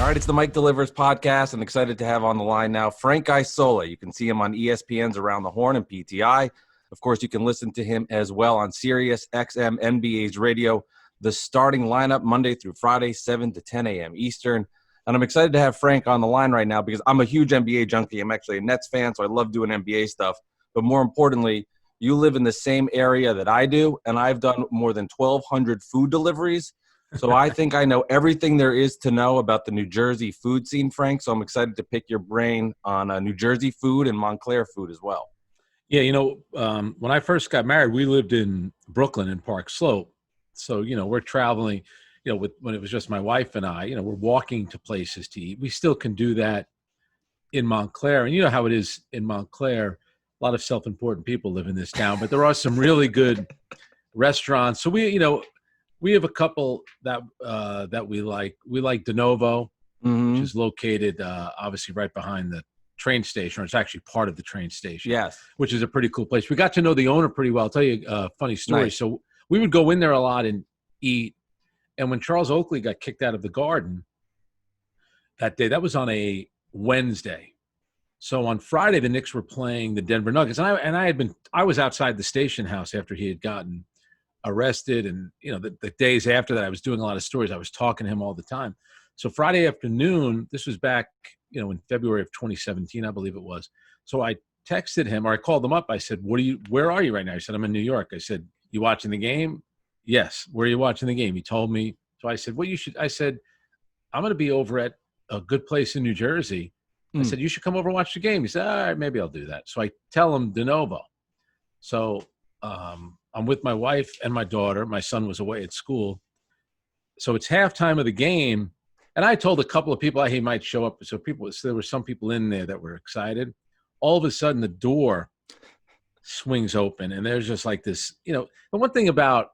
All right, it's the Mike Delivers podcast. I'm excited to have on the line now Frank Isola. You can see him on ESPN's Around the Horn and PTI. Of course, you can listen to him as well on Sirius XM NBA's radio, the starting lineup Monday through Friday, 7 to 10 a.m. Eastern. And I'm excited to have Frank on the line right now because I'm a huge NBA junkie. I'm actually a Nets fan, so I love doing NBA stuff. But more importantly, you live in the same area that I do, and I've done more than 1,200 food deliveries. So I think I know everything there is to know about the New Jersey food scene, Frank. So I'm excited to pick your brain on New Jersey food and Montclair food as well. Yeah, when I first got married, we lived in Brooklyn in Park Slope. So, we're traveling, when it was just my wife and I, we're walking to places to eat. We still can do that in Montclair. And you know how it is in Montclair. A lot of self-important people live in this town, but there are some really good restaurants. So we have a couple that we like. We like De Novo, which is located obviously right behind the train station, or it's actually part of the train station. Yes. Which is a pretty cool place. We got to know the owner pretty well. I'll tell you a funny story. Nice. So we would go in there a lot and eat. And when Charles Oakley got kicked out of the Garden that day, that was on a Wednesday. So on Friday, the Knicks were playing the Denver Nuggets. And I was outside the station house after he had gotten arrested. And, the days after that, I was doing a lot of stories. I was talking to him all the time. So Friday afternoon, this was back, in February of 2017, I believe it was. So I texted him, or I called him up. I said, where are you right now? He said, I'm in New York. I said, you watching the game? Yes. Where are you watching the game? He told me. So I said, I said, I'm going to be over at a good place in New Jersey. I said, you should come over and watch the game. He said, all right, maybe I'll do that. So I tell him De Novo. So I'm with my wife and my daughter. My son was away at school. So it's halftime of the game. And I told a couple of people he might show up. So there were some people in there that were excited. All of a sudden, the door swings open. And there's just like this, the one thing about,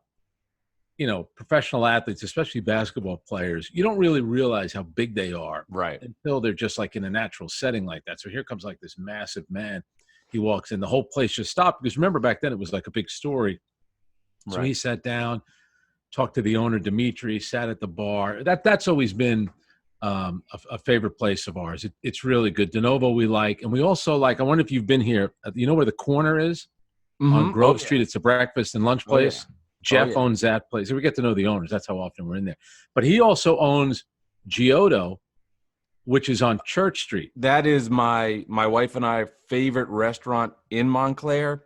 professional athletes, especially basketball players, you don't really realize how big they are. Right. Until they're just like in a natural setting like that. So here comes like this massive man. He walks in. The whole place just stopped. Because remember, back then it was like a big story. So Right. he sat down, talked to the owner, Dimitri, sat at the bar. That's always been a favorite place of ours. It's really good. De Novo we like. And we also like, I wonder if you've been here. You know where the corner is? On Grove Street. It's a breakfast and lunch place. Jeff owns that place. We get to know the owners. That's how often we're in there. But he also owns Giotto, which is on Church Street. That is my wife and I favorite restaurant in Montclair.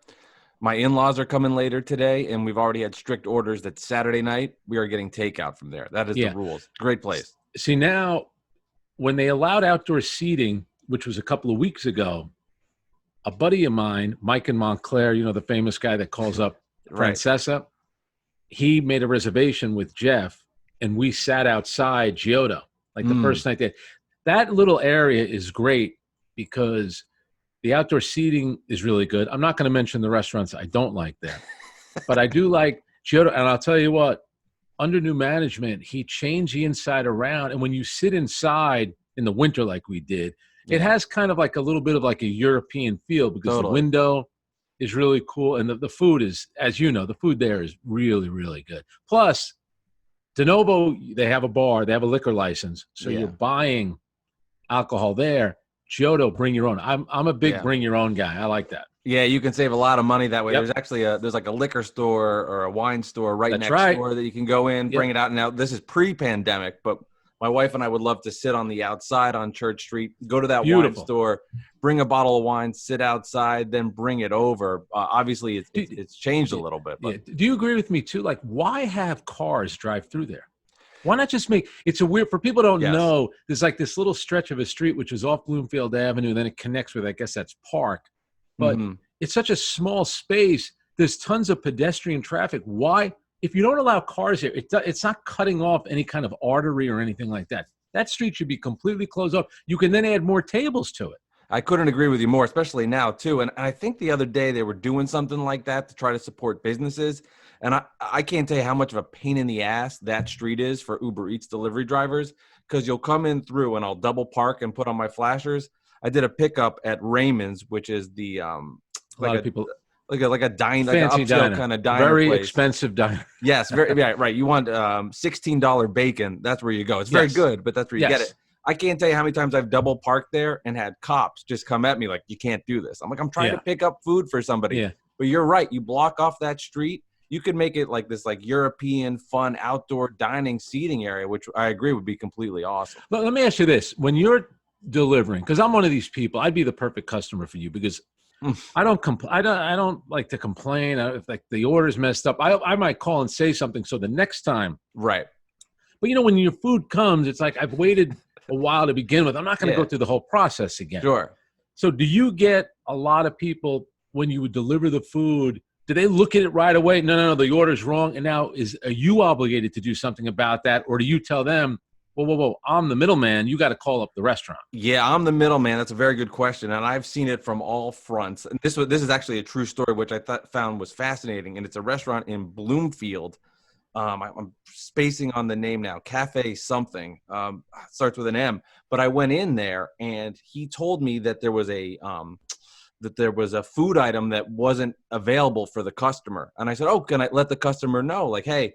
My in-laws are coming later today, and we've already had strict orders that Saturday night we are getting takeout from there. That is the rules. Great place. See, now, when they allowed outdoor seating, which was a couple of weeks ago, a buddy of mine, Mike in Montclair, the famous guy that calls up Francesa, he made a reservation with Jeff, and we sat outside Giotto, like the first night there. That little area is great because the outdoor seating is really good. I'm not going to mention the restaurants I don't like there, but I do like Giotto. And I'll tell you what, under new management, he changed the inside around. And when you sit inside in the winter like we did, it has kind of like a little bit of like a European feel because the window is really cool. And the food is, as you know, the food there is really, really good. Plus, De Novo, they have a bar, they have a liquor license. So you're buying alcohol there. Giotto, bring your own. I'm a big bring your own guy. I like that. Yeah, you can save a lot of money that way. There's actually there's like a liquor store or a wine store next door that you can go in, bring it out. Now, this is pre-pandemic, but my wife and I would love to sit on the outside on Church Street, go to that wine store, bring a bottle of wine, sit outside, then bring it over. Obviously, it's changed a little bit. But. Do you agree with me, too? Like, why have cars drive through there? Why not just it's a weird, for people who don't know, there's like this little stretch of a street, which is off Bloomfield Avenue, then it connects with, I guess that's Park. But it's such a small space. There's tons of pedestrian traffic. Why? If you don't allow cars here, it's not cutting off any kind of artery or anything like that. That street should be completely closed off. You can then add more tables to it. I couldn't agree with you more, especially now, too. And I think the other day they were doing something like that to try to support businesses. And I can't tell you how much of a pain in the ass that street is for Uber Eats delivery drivers, because you'll come in through and I'll double park and put on my flashers. I did a pickup at Raymond's, which is the a lot of people like a dine, fancy like an upscale diner. kind of diner, very place. Expensive diner. Yes, very right. You want $16 bacon? That's where you go. It's very good, but that's where you get it. I can't tell you how many times I've double parked there and had cops just come at me like, you can't do this. I'm like, I'm trying to pick up food for somebody. Yeah. But you're right. You block off that street. You could make it like this, like European fun outdoor dining seating area, which I agree would be completely awesome. But let me ask you this: when you're delivering, because I'm one of these people, I'd be the perfect customer for you because I don't like to complain if like the order's messed up. I might call and say something so the next time. Right. But when your food comes, it's like I've waited a while to begin with. I'm not going to go through the whole process again. Sure. So do you get a lot of people when you would deliver the food? Do they look at it right away? No, the order's wrong. And now are you obligated to do something about that? Or do you tell them, whoa, I'm the middleman. You got to call up the restaurant. Yeah, I'm the middleman. That's a very good question. And I've seen it from all fronts. And this is actually a true story, which I found was fascinating. And it's a restaurant in Bloomfield. I'm spacing on the name now, Cafe something, starts with an M. But I went in there and he told me that there was a food item that wasn't available for the customer. And I said, oh, can I let the customer know? Like, hey,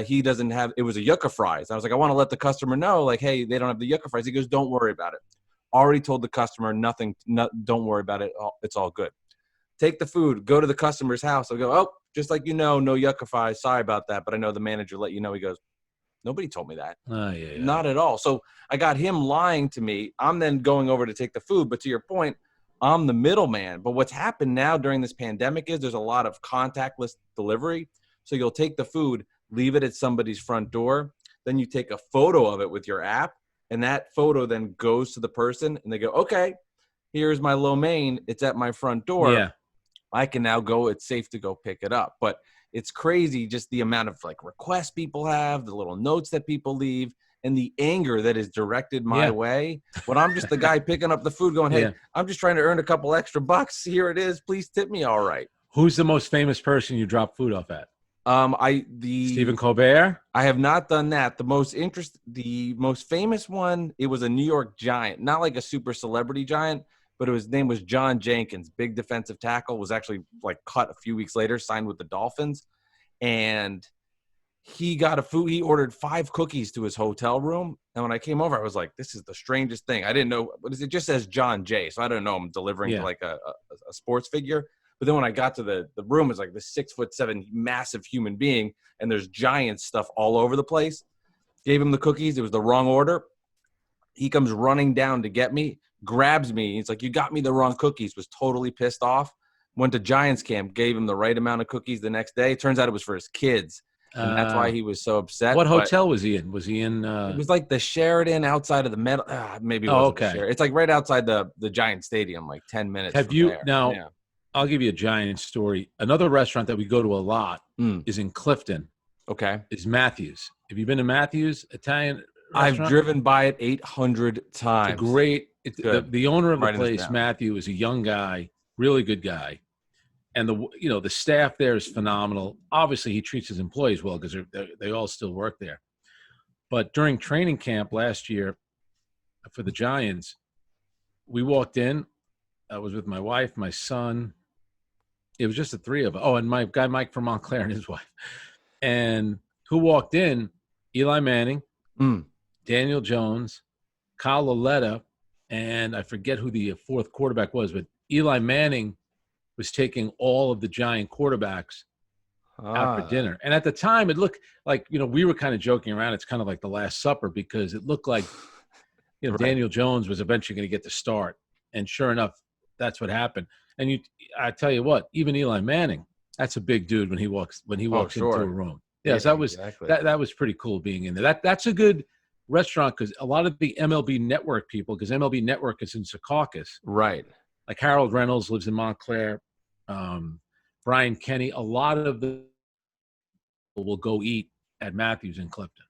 he doesn't have, it was a yucca fries. I was like, I want to let the customer know, like, hey, they don't have the yucca fries. He goes, don't worry about it. Already told the customer don't worry about it. It's all good. Take the food, go to the customer's house. I'll go, oh, just like, no yucca fries. Sorry about that. But I know the manager let you know. He goes, nobody told me that. Not at all. So I got him lying to me. I'm then going over to take the food. But to your point, I'm the middleman. But what's happened now during this pandemic is there's a lot of contactless delivery. So you'll take the food, leave it at somebody's front door. Then you take a photo of it with your app. And that photo then goes to the person. And they go, okay, here's my lo mein. It's at my front door. Yeah. I can now go. It's safe to go pick it up. But it's crazy just the amount of like requests people have, the little notes that people leave, and the anger that is directed my way when I'm just the guy picking up the food going, hey, I'm just trying to earn a couple extra bucks. Here it is. Please tip me all right. Who's the most famous person you drop food off at? Stephen Colbert. I have not done that. The most famous one, it was a New York Giant, not like a super celebrity giant, but his name was John Jenkins, big defensive tackle, was actually like cut a few weeks later, signed with the Dolphins. And he ordered 5 cookies to his hotel room. And when I came over, I was like, this is the strangest thing. I didn't know, but it just says John J. So I don't know. I'm delivering to like a sports figure. But then when I got to the room, it's like this 6'7" massive human being. And there's giant stuff all over the place. Gave him the cookies. It was the wrong order. He comes running down to get me, grabs me. He's like, you got me the wrong cookies, was totally pissed off. Went to Giants camp, gave him the right amount of cookies the next day. Turns out it was for his kids. And that's why he was so upset. What hotel was he in? Was he in? It was like the Sheraton outside of the Metal. Maybe it wasn't the Sheraton. It's like right outside the Giant Stadium, like 10 minutes Have from you there. now? Yeah. I'll give you a Giant story. Another restaurant that we go to a lot is in Clifton. Okay. Is Matthews. Have you been to Matthews Italian restaurant? I've driven by it 800 times. It's great. The owner of the place, Matthew, is a young guy, really good guy. And the staff there is phenomenal. Obviously, he treats his employees well because they all still work there. But during training camp last year for the Giants, we walked in. I was with my wife, my son. It was just the three of us. Oh, and my guy Mike from Montclair and his wife. And who walked in? Eli Manning, Daniel Jones, Kyle Lauletta, and I forget who the fourth quarterback was, but Eli Manning was taking all of the Giant quarterbacks out for dinner. And at the time, it looked like, we were kind of joking around. It's kind of like the Last Supper because it looked like, right. Daniel Jones was eventually going to get the start. And sure enough, that's what happened. And I tell you what, even Eli Manning, that's a big dude when he walks into a room. Yes, that was exactly. that was pretty cool being in there. That's a good restaurant because a lot of the MLB Network people, because MLB Network is in Secaucus. Right. Like Harold Reynolds lives in Montclair. Brian Kenny, a lot of the people will go eat at Matthews in Clifton.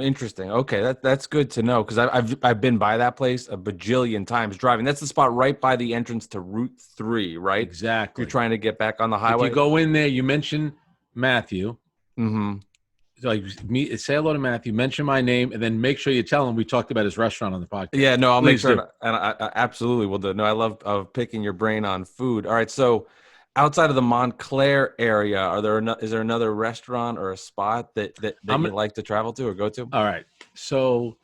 Interesting. Okay, that's good to know because I've been by that place a bajillion times driving. That's the spot right by the entrance to Route 3, right? Exactly. You're trying to get back on the highway. If you go in there, you mention Matthew. Mm-hmm. So say hello to Matthew, mention my name, and then make sure you tell him we talked about his restaurant on the podcast. Yeah, no, I'll make sure. And I absolutely will do. No, I love picking your brain on food. All right, so outside of the Montclair area, is there another restaurant or a spot that you like to travel to or go to? All right, so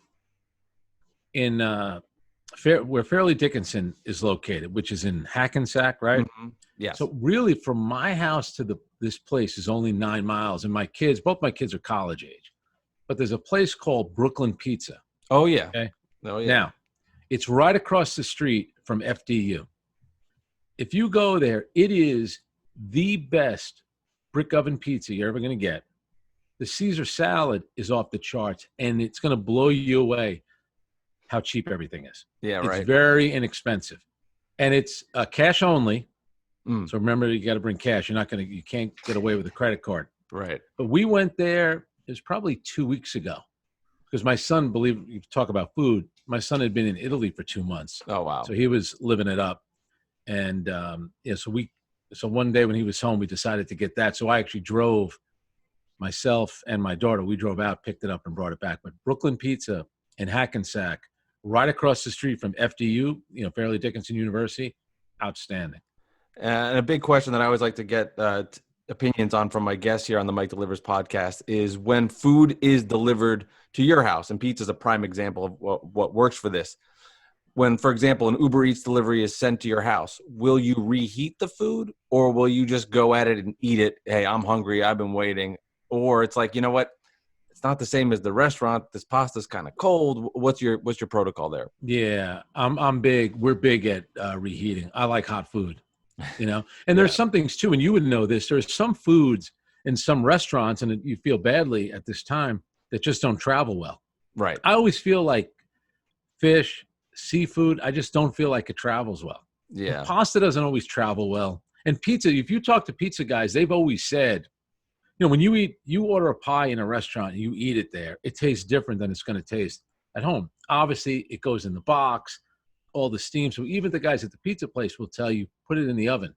in where Fairleigh Dickinson is located, which is in Hackensack, right? Mm-hmm. Yes. So really, from my house to this place is only 9 miles, and both my kids are college age. But there's a place called Brooklyn Pizza. Oh yeah. Okay. Oh yeah. Now, it's right across the street from FDU. If you go there, it is the best brick oven pizza you're ever going to get. The Caesar salad is off the charts, and it's going to blow you away how cheap everything is. Yeah, It's right. very inexpensive, and it's cash only. Mm. So remember, you got to bring cash. You can't get away with a credit card. Right. But we went there. It was probably 2 weeks ago, because my son, believe you talk about food, my son had been in Italy for 2 months. Oh wow. So he was living it up, and so one day when he was home, we decided to get that. So I actually drove myself and my daughter. We drove out, picked it up, and brought it back. But Brooklyn Pizza in Hackensack, right across the street from FDU, Fairleigh Dickinson University, outstanding. And a big question that I always like to get opinions on from my guests here on the Mike Delivers podcast is when food is delivered to your house, and pizza is a prime example of what works for this. When, for example, an Uber Eats delivery is sent to your house, will you reheat the food, or will you just go at it and eat it? Hey, I'm hungry. I've been waiting. Or it's like, you know what? It's not the same as the restaurant. This pasta's kind of cold. What's your protocol there? Yeah, I'm big. We're big at reheating. I like hot food, and there's some things too, and you would know this. There's some foods in some restaurants, and you feel badly at this time, that just don't travel well. Right. I always feel like fish, seafood, I just don't feel like it travels well. Yeah. And pasta doesn't always travel well. And pizza, if you talk to pizza guys, they've always said, when you order a pie in a restaurant and you eat it there, it tastes different than it's going to taste at home. Obviously, it goes in the box, all the steam. So even the guys at the pizza place will tell you, put it in the oven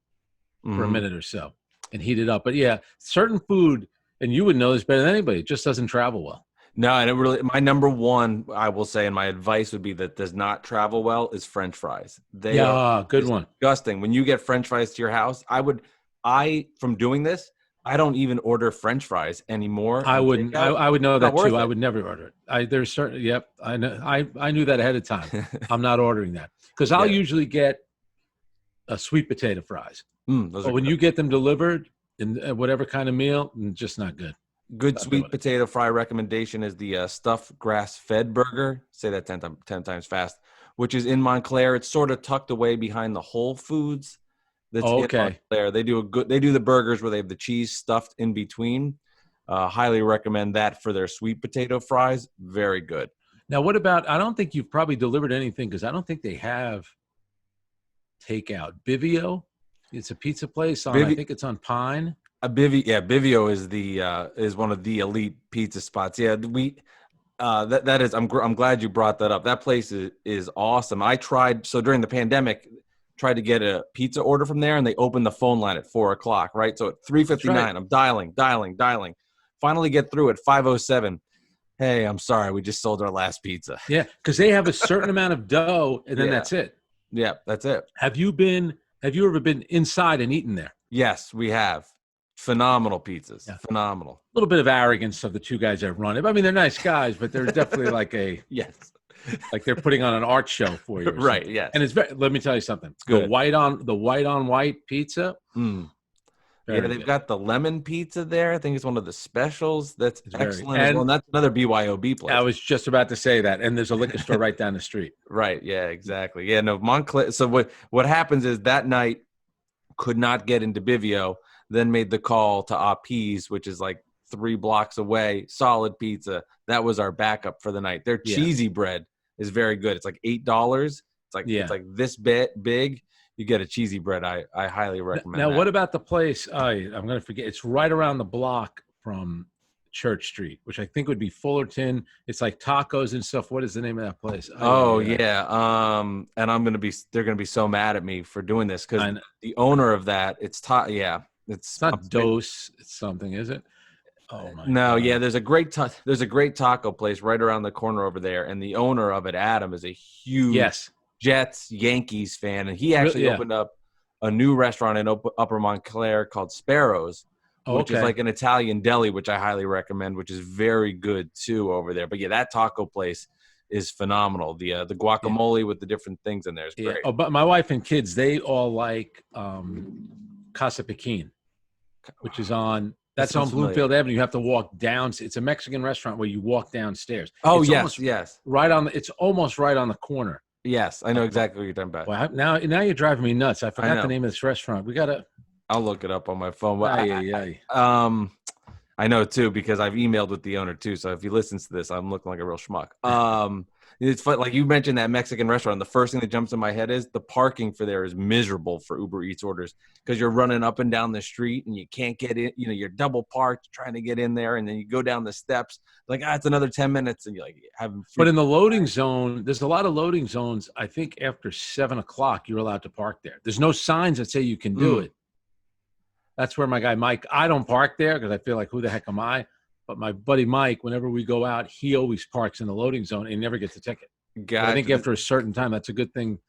for a minute or so and heat it up. But yeah, certain food, and you would know this better than anybody, it just doesn't travel well. No, and it really, my number one, I will say, and my advice would be that does not travel well is French fries. They are good one. Disgusting. When you get French fries to your house, from doing this, I don't even order French fries anymore. I wouldn't. I would know that too. It. I would never order it. There's certain. Yep. I know. I knew that ahead of time. I'm not ordering that because I'll usually get a sweet potato fries. But when you get them delivered in whatever kind of meal, just not good. Good sweet potato fry recommendation is the stuffed grass-fed burger. Say that 10 times fast, which is in Montclair. It's sort of tucked away behind the Whole Foods. That's in Montclair. They do the burgers where they have the cheese stuffed in between. Highly recommend that for their sweet potato fries. Very good. Now, what about, I don't think you've probably delivered anything because I don't think they have takeout. Bivio, it's a pizza place I think it's on Pine. Bivio is one of the elite pizza spots. Yeah, that is. I'm glad you brought that up. That place is awesome. I tried during the pandemic, tried to get a pizza order from there, and they opened the phone line at 4:00. Right, so at 3:59, right. I'm dialing. Finally, get through at 5:07. Hey, I'm sorry, we just sold our last pizza. Yeah, because they have a certain amount of dough, and then that's it. Yeah, that's it. Have you ever been inside and eaten there? Yes, we have. Phenomenal pizzas. Yeah. Phenomenal. A little bit of arrogance of the two guys that run it. I mean, they're nice guys, but they're definitely like like they're putting on an art show for you. Right. Yes. And let me tell you something. It's good. The white on white pizza. They've got the lemon pizza there. I think it's one of the specials. That's excellent. And that's another BYOB place. I was just about to say that. And there's a liquor store right down the street. Right. Yeah, exactly. Yeah, no, Montclair. So what happens is that night could not get into Bivio, then made the call to Appi's, which is like 3 blocks away. Solid pizza. That was our backup for the night. Their cheesy bread is very good. It's like $8. It's like this big. You get a cheesy bread. I highly recommend Now, that. what about the place? I'm going to forget. It's right around the block from Church Street, which I think would be Fullerton. It's like tacos and stuff. What is the name of that place? And they're going to be so mad at me for doing this because the owner of that, it's not Dose. It's something, is it? Oh my no, God. yeah. There's a great taco place right around the corner over there, and the owner of it, Adam, is a huge Jets Yankees fan, and he actually opened up a new restaurant in Upper Montclair called Sparrows, which is like an Italian deli, which I highly recommend, which is very good too over there. But yeah, that taco place is phenomenal. The guacamole with the different things in there is great. Oh, but my wife and kids, they all like Casa Pekin, which is on that's on Bloomfield Avenue. You have to walk down. It's a Mexican restaurant where you walk downstairs. Oh, it's yes. It's almost right on the corner. Yes, I know exactly what you're talking about. Well, now you're driving me nuts. I forgot the name of this restaurant. We gotta. I'll look it up on my phone. But I know too because I've emailed with the owner too. So if he listens to this, I'm looking like a real schmuck. It's fun. Like you mentioned that Mexican restaurant. The first thing that jumps in my head is the parking for there is miserable for Uber Eats orders because you're running up and down the street and you can't get in. You know, you're double parked trying to get in there, and then you go down the steps. Like it's another 10 minutes, and you're like having. But in the loading zone, there's a lot of loading zones. I think after 7:00, you're allowed to park there. There's no signs that say you can do it. That's where my guy Mike. I don't park there because I feel like who the heck am I? But my buddy Mike, whenever we go out, he always parks in the loading zone and never gets a ticket. I think after a certain time, that's a good thing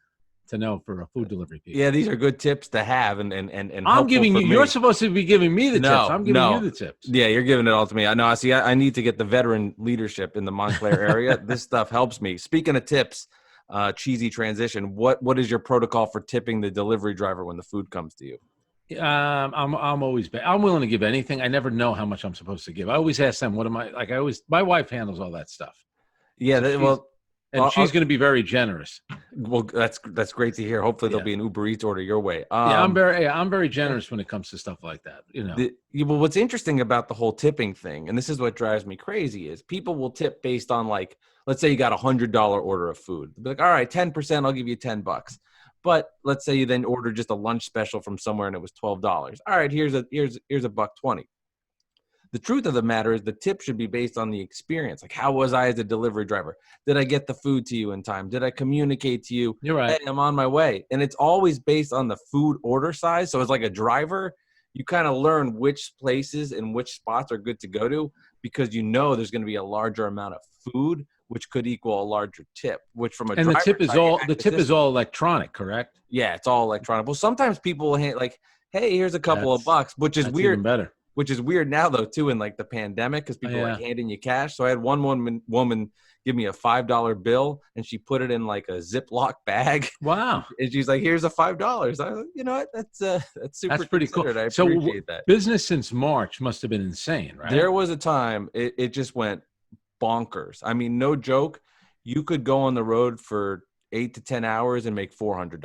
to know for a food delivery people. Yeah, these are good tips to have, and I'm giving you. You're supposed to be giving me the tips. I'm giving you the tips. Yeah, you're giving it all to me. I know. I see. I need to get the veteran leadership in the Montclair area. This stuff helps me. Speaking of tips, cheesy transition. What is your protocol for tipping the delivery driver when the food comes to you? I'm always I'm willing to give anything. I never know how much I'm supposed to give. I always ask them, what am I like? My wife handles all that stuff. Yeah, she's going to be very generous. Well, that's great to hear. Hopefully there'll be an Uber Eats order your way. I'm very generous when it comes to stuff like that. You know, well, what's interesting about the whole tipping thing, and this is what drives me crazy, is people will tip based on like, let's say you got $100 order of food. They'll be like, all right, 10%, I'll give you $10. But let's say you then order just a lunch special from somewhere and it was $12. All right, here's a buck 20. The truth of the matter is the tip should be based on the experience. Like, how was I as a delivery driver? Did I get the food to you in time? Did I communicate to you? You're right. Hey, I'm on my way. And it's always based on the food order size. So it's like a driver, you kind of learn which places and which spots are good to go to because you know there's going to be a larger amount of food, which could equal a larger tip, which from a driver the tip is all electronic, correct? Yeah, it's all electronic. Well, sometimes people will like, hey, here's a couple of bucks, which is weird. Even better. Which is weird now though too in like the pandemic because people are like handing you cash. So I had one woman give me a $5 bill and she put it in like a Ziploc bag. Wow! And she's like, "Here's a $5." I was like, you know what? That's super. That's pretty cool. I appreciate that. Business since March must have been insane, right? There was a time it just went bonkers. I mean, no joke. You could go on the road for 8 to 10 hours and make $400.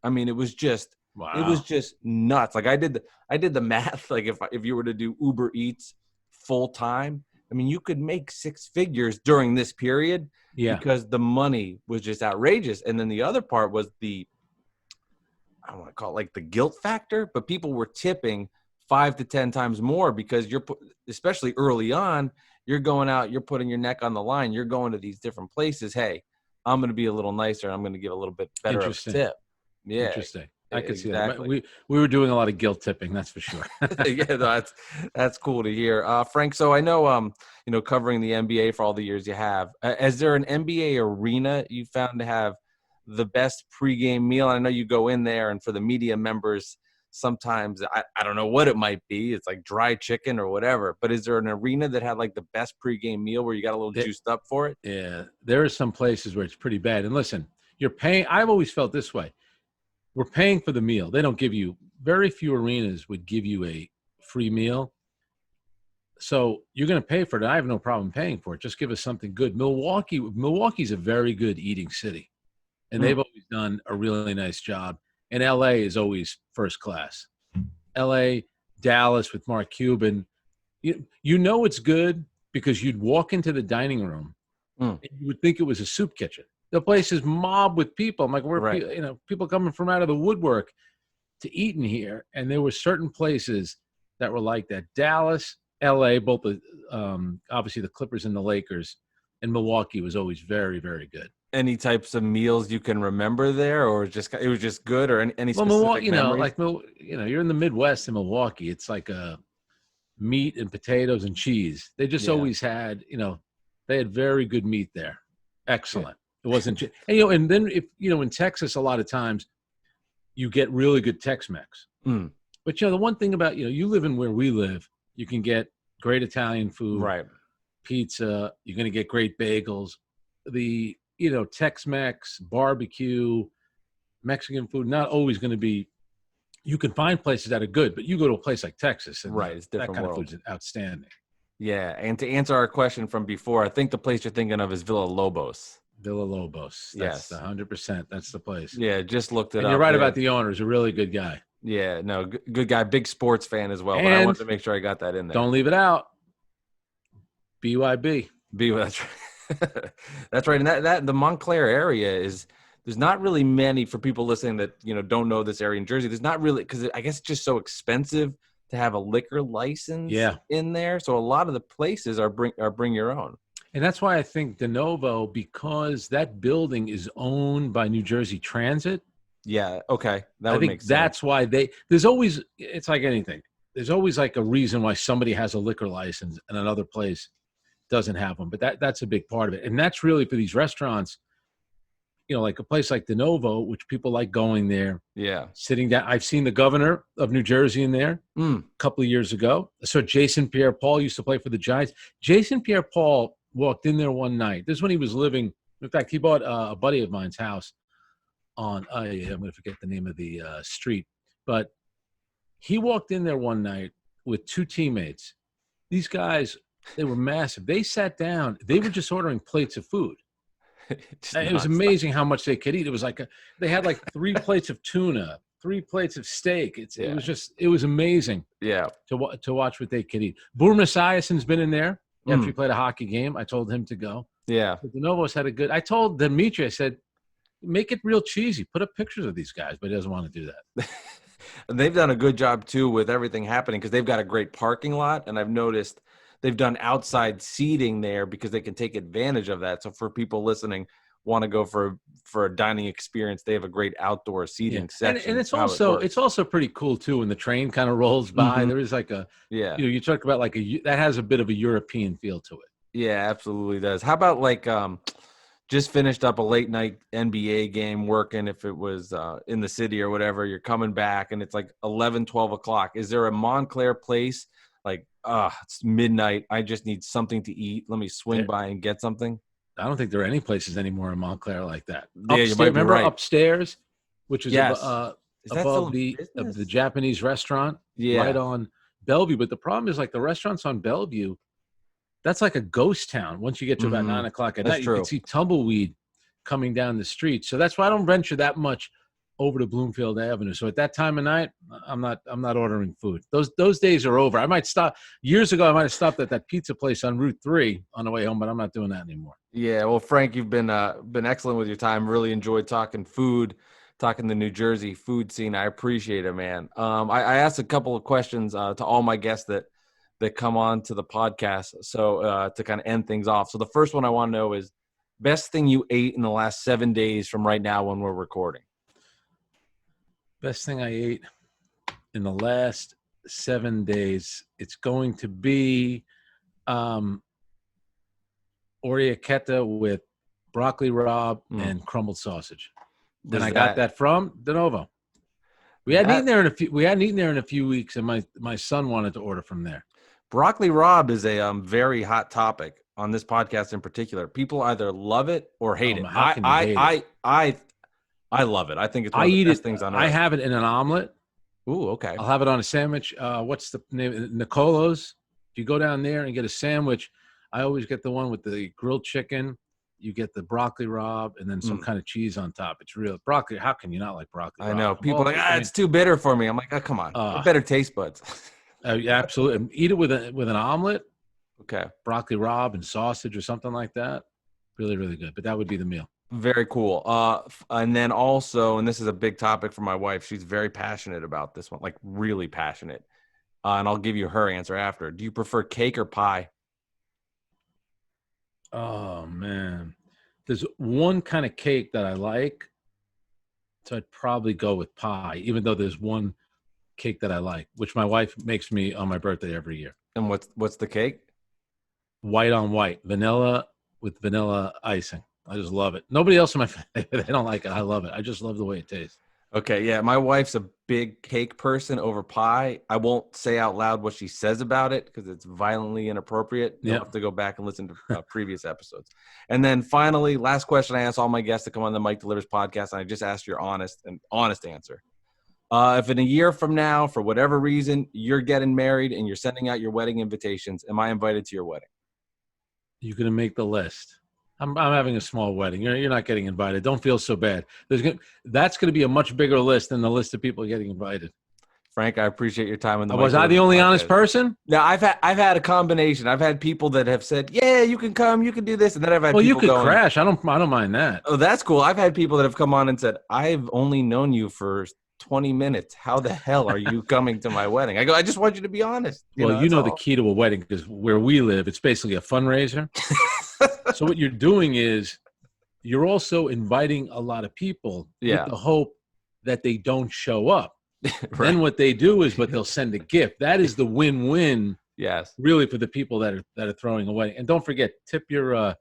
I mean, it was just. Wow. It was just nuts. Like I did the math. Like if you were to do Uber Eats full time, I mean, you could make 6 figures during this period because the money was just outrageous. And then the other part was I don't want to call it like the guilt factor, but people were tipping 5 to 10 times more because especially early on, you're going out, you're putting your neck on the line. You're going to these different places. Hey, I'm going to be a little nicer. I'm going to give a little bit better of a tip. Yeah. Interesting. I could see that. We were doing a lot of guilt tipping, that's for sure. That's cool to hear. Frank, so I know covering the NBA for all the years you have. Is there an NBA arena you found to have the best pregame meal? I know you go in there, and for the media members, sometimes I don't know what it might be. It's like dry chicken or whatever. But is there an arena that had like the best pregame meal where you got a little juiced up for it? Yeah, there are some places where it's pretty bad. And listen, you're paying. I've always felt this way. We're paying for the meal. They don't give you – very few arenas would give you a free meal. So you're going to pay for it. I have no problem paying for it. Just give us something good. Milwaukee's a very good eating city, and they've always done a really nice job. And L.A. is always first class. L.A., Dallas with Mark Cuban. You know it's good because you'd walk into the dining room and you would think it was a soup kitchen. The place is mobbed with people. I'm like, people coming from out of the woodwork to eat in here. And there were certain places that were like that. Dallas, LA, both obviously the Clippers and the Lakers, and Milwaukee was always very, very good. Any types of meals you can remember there, or it was just good, or any specific memories? You're in the Midwest in Milwaukee. It's like meat and potatoes and cheese. They just always had, they had very good meat there. Excellent. Yeah. It wasn't, and then in Texas, a lot of times you get really good Tex-Mex. But the one thing about, you live in where we live, you can get great Italian food, right? Pizza. You're going to get great bagels. The Tex-Mex, barbecue, Mexican food, not always going to be. You can find places that are good, but you go to a place like Texas, and Right, it's that different kind world. of food is outstanding. Yeah, and to answer our question from before, I think the place you're thinking of is Villa Lobos. Villa Lobos. That's Yes. 100%. That's the place. Yeah, just looked it up. And you're right about the owner. He's a really good guy. Yeah, no, good guy, big sports fan as well. But I And wanted to make sure I got that in there. don't leave it out. BYB. That's right. That's right. And that the Montclair area there's not really many, for people listening that don't know this area in Jersey. There's not really, because I guess it's just so expensive to have a liquor license in there. So a lot of the places are bring your own. And that's why I think De Novo, because that building is owned by New Jersey Transit. Yeah. Okay. That I would think make sense. that's why there's always, it's like anything. There's always like a reason why somebody has a liquor license and another place doesn't have them. But that's a big part of it. And that's really for these restaurants, like a place like De Novo, which people like going there. Yeah. Sitting down. I've seen the governor of New Jersey in there a couple of years ago. So Jason Pierre-Paul used to play for the Giants. Jason Pierre-Paul walked in there one night. This is when he was living. In fact, he bought a buddy of mine's house on, I'm going to forget the name of the street. But he walked in there one night with two teammates. These guys, they were massive. They sat down. They were just ordering plates of food. It was amazing how much they could eat. It was like they had like 3 plates of tuna, 3 plates of steak. It was amazing. Yeah. To watch what they could eat. Boomer Esiason's been in there after he played a hockey game. I told him to go. Yeah. But De Novo's had a good. I told Dimitri, I said, make it real cheesy. Put up pictures of these guys, but he doesn't want to do that. And they've done a good job too with everything happening, because they've got a great parking lot, and I've noticed they've done outside seating there because they can take advantage of that. So for people listening, want to go for a dining experience, they have a great outdoor seating section. And it's also pretty cool too when the train kind of rolls by. There is like you talk about like that has a bit of a European feel to it. Yeah, absolutely does. How about like just finished up a late night NBA game working, if it was in the city or whatever, you're coming back and it's like 11, 12 o'clock. Is there a Montclair place like, it's midnight, I just need something to eat, let me swing by and get something? I don't think there are any places anymore in Montclair like that. Yeah, you might be right. Upstairs, which is above the Japanese restaurant, right on Bellevue. But the problem is, like, the restaurants on Bellevue, that's like a ghost town. Once you get to about 9 o'clock at night, you can see tumbleweed coming down the street. So that's why I don't venture that much over to Bloomfield Avenue. So at that time of night, I'm not ordering food. Those days are over. I might stop. Years ago, I might have stopped at that pizza place on Route 3 on the way home, but I'm not doing that anymore. Yeah, well, Frank, you've been excellent with your time. Really enjoyed talking food, talking the New Jersey food scene. I appreciate it, man. I asked a couple of questions to all my guests that come on to the podcast, so to kind of end things off. So the first one I want to know is, best thing you ate in the last 7 days from right now when we're recording? Best thing I ate in the last 7 days, it's going to be orecchietta with broccoli rabe and crumbled sausage. And I got that from De Novo. We hadn't eaten there in a few weeks, and my son wanted to order from there. Broccoli rabe is a very hot topic on this podcast in particular. People either love it or hate it. I love it. I think it's one of the best things on earth. I have it in an omelet. Ooh, okay. I'll have it on a sandwich. What's the name? Nicolo's. If you go down there and get a sandwich, I always get the one with the grilled chicken. You get the broccoli rabe and then some kind of cheese on top. It's real broccoli. How can you not like broccoli rabe? I know. People are like, it's too bitter for me. I'm like, come on. Better taste buds. Yeah, absolutely. Eat it with an omelet. Okay. Broccoli rabe and sausage or something like that. Really, really good. But that would be the meal. Very cool. And then also, and this is a big topic for my wife, she's very passionate about this one, like really passionate. And I'll give you her answer after. Do you prefer cake or pie? Oh, man. There's one kind of cake that I like, so I'd probably go with pie, even though there's one cake that I like, which my wife makes me on my birthday every year. And what's the cake? White on white. Vanilla with vanilla icing. I just love it. Nobody else in my family, they don't like it. I love it. I just love the way it tastes. Okay, yeah. My wife's a big cake person over pie. I won't say out loud what she says about it because it's violently inappropriate. You'll have to go back and listen to previous episodes. And then finally, last question I ask all my guests to come on the Mike Delivers podcast, and I just asked your honest answer. If in a year from now, for whatever reason, you're getting married and you're sending out your wedding invitations, am I invited to your wedding? You're going to make the list. I'm having a small wedding. You're not getting invited. Don't feel so bad. That's going to be a much bigger list than the list of people getting invited. Frank, I appreciate your time. Was I the only honest person? No, I've had a combination. I've had people that have said, "Yeah, you can come, you can do this," and then I've had people you could crash. I don't mind that. Oh, that's cool. I've had people that have come on and said, "I've only known you for 20 minutes. How the hell are you coming to my wedding?" I go, "I just want you to be honest." You know the key to a wedding, because where we live, it's basically a fundraiser. So what you're doing is you're also inviting a lot of people with the hope that they don't show up. Right. Then what they do is, but they'll send a gift. That is the win-win. Yes. Really, for the people that are throwing a wedding. And don't forget, tip your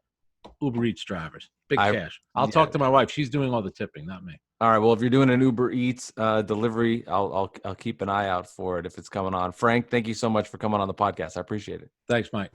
Uber Eats drivers. Big cash. I'll talk to my wife. She's doing all the tipping, not me. All right. Well, if you're doing an Uber Eats delivery, I'll keep an eye out for it if it's coming on. Frank, thank you so much for coming on the podcast. I appreciate it. Thanks, Mike.